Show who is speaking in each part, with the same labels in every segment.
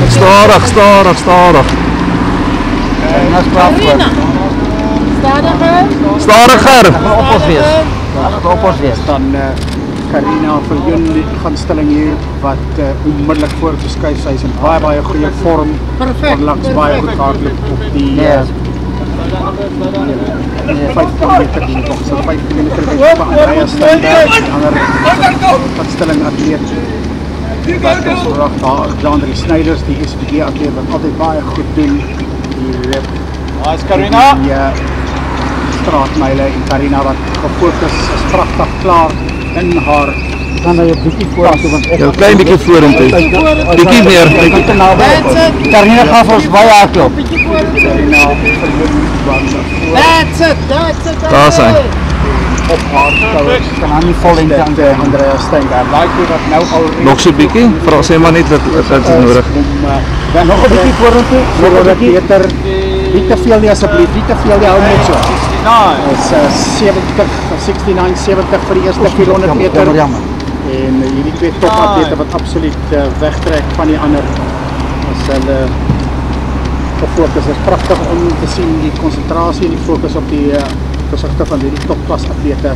Speaker 1: Stadig, stadig, stadig.
Speaker 2: Stadiger.
Speaker 1: Stadiger.
Speaker 3: Op ons wees. Dan Karina Viljoen gaan stelling hier wat onmiddellik voor geskuif. Sy is in baie goeie vorm. Onlangs baie goed gehardloop op die 5 kilometer die nog so 5 kilometer weg van Andrea Steinberg, die ander stelling atleet. Wat ons verwag daar, Jandri Snyders, die SPG atleet wat altyd baie goed doen.
Speaker 4: Nice Karina.
Speaker 3: Straatmyle en Karina wat gefokus is pragtig klaar in haar. Dan jy 'n bietjie vorentoe want
Speaker 1: Jou klein bietjie vorentoe. Bietjie meer.
Speaker 3: Karina gaan vir ons baie hardloop.
Speaker 1: Daar sy.
Speaker 3: Op haar skouers kan haar nie vollengte aan Andrea Steinberg. Like wat nou al
Speaker 1: Nog so bietjie, vra sê maar net wat is nodig.
Speaker 3: Dan nog 'n bietjie vorentoe, sodat beter. Wie te veel nie asseblief, wie te veel nie hou net so. Is 69-70 vir die eerste 400 meter. En hierdie twee topatlete wat absoluut wegtrek van die ander. As hulle gefokus is pragtig om te sien die konsentrasie en die fokus op die gesigte van hierdie topklas atlete.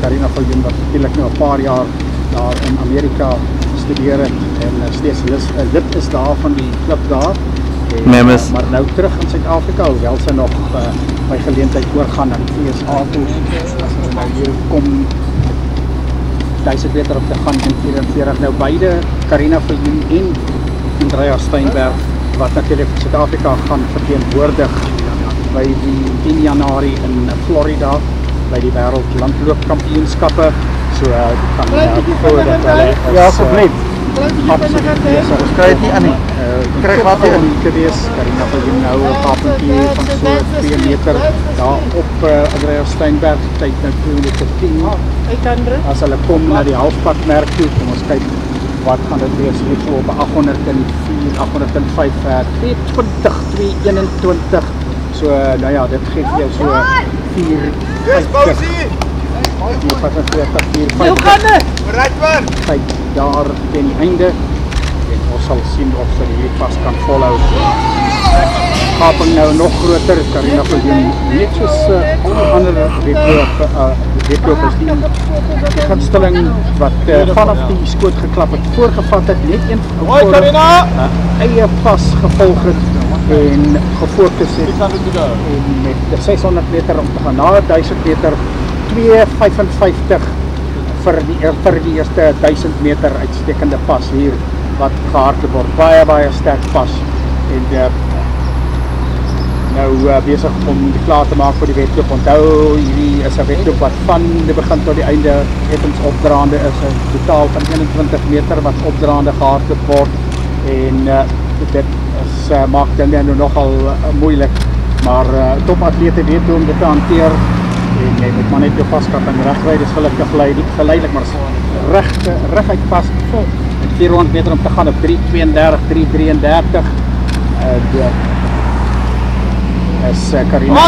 Speaker 3: Karina Viljoen wat natuurlik nou 'n paar jaar daar in Amerika studeer het en steeds lid is daar van die klub daar.
Speaker 1: Memes.
Speaker 3: Maar nou terug in Suid-Afrika, hoewel sy nog by geleentheid oorgaan na die VSA toe. As hulle nou hier kom 1000 meter op te gaan in 44. Nou beide Karina Viljoen en Andrea Steinberg wat natuurlik vir Suid-Afrika gaan verteenwoordig by die 10 Januarie in Florida by die wêreld landloopkampioenskappe. So kan voor dat hulle ja, asseblief. Absoluut. Ons kry dit nie aan nie. Kry wat in te wees. Karina Viljoen nou 'n kapeltjie van so 2 meter daar op Andrea Steinberg tyd nou 2:10. As hulle kom na die halfpadmerk toe, kom ons kyk wat gaan dit wees hier so op 804, 805, 2:20, 2:21. So nou ja, dit gee vir jou so 4:50. Kyk daar teen die einde en ons sal sien of sy hierdie pas kan volhou. Kaping nou nog groter, Karina Viljoen net soos ander wetlopers die gunsteling wat vanaf die skoot geklap het, voorgevat het, net een eie pas gevolg het en gefokus het en met 600 meter om te gaan na 1000 meter 2:55 vir die eerste 1000 meter uitstekende pas hier wat gehardloop word. Baie sterk pas en nou besig om die klaar te maak vir die wedloop. Onthou, hierdie is 'n wedloop wat van die begin tot die einde etens opdraande is. 'n totaal van 21 meter wat opdraande gehardloop word en dit is maak dit nou nogal moeilik, maar topatlete weet hoe om dit te hanteer. En jy moet maar net jou paskap en regry, dis gelukkig geleidelik, maar reguit pas vol. 400 meter om te gaan op 3:32, 3:33. Is Karina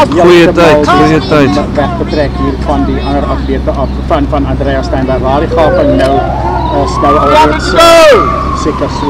Speaker 1: goeie tyd.
Speaker 3: Weggetrek hier van die ander atlete af, van Andrea Steinberg. Waar die gaping nou is nou alreeds seker so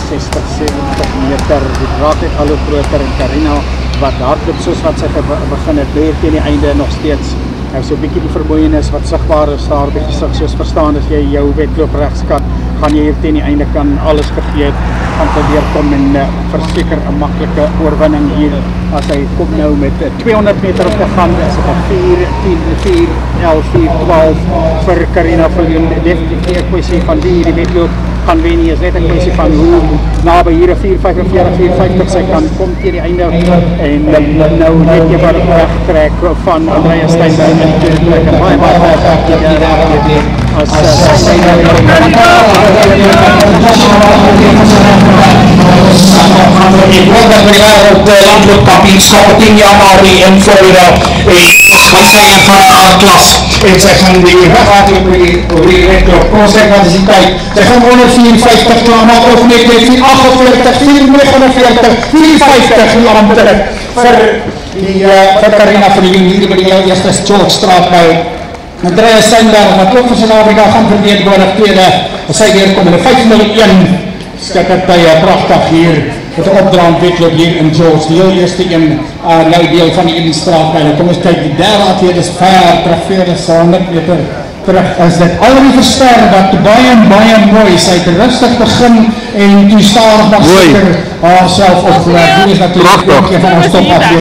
Speaker 3: 60, 70 meter. Die draad het al hoe groter en Karina wat hardloop soos wat sy begin het, leer teen die einde nog steeds. Nou so 'n bietjie die vermoeienis wat sigbaar is daar by die gesig, soos verstaan as jy jou wedloop regskat, gaan jy hier teen die einde kan alles gegee het, gaan probeer kom en verseker 'n maklike oorwinning hier. As hy kom nou met 200 meter op te gaan, is dit 4:10, 4:11, 4:12 vir Karina Viljoen. Definitief 'n kwessie van die wedloop gaan wen nie, is net 'n kwessie van hoe naby hier 4:45, 4:50 sy kan kom teen die einde en nou net eenvoudig wegtrek van Andrea Steinberg in die tweede plek en baie as
Speaker 5: ik hoop dat we daar op de landloopkampioenschap 10 januari in Florida wat zij van haar klas en zij gaan die weglaten op die wedloop. Kom eens kijken wat is die tijd. Zij gaan 154 kilometer of niet, 448, 449, 450 kilometer voor Karina Viljoen hier bij die eerste George bij Andrea Steinberg, wat ook voor Zuid-Afrika gaan verdedigd worden. Tweede, zij weer komen 501. skittertye, pragtig hier met 'n opdraandwedloop hier in George. Die heel eerste een nou deel van die Edenstraatpyl. Kom ons kyk, die derde atleet is ver terug, 100 meter terug is dit. Al die verster wat baie mooi, sy het rustig begin en toe stadig maar seker haarself opgewerk. Hier is natuurlijk
Speaker 1: Prachtig.
Speaker 5: een van ons top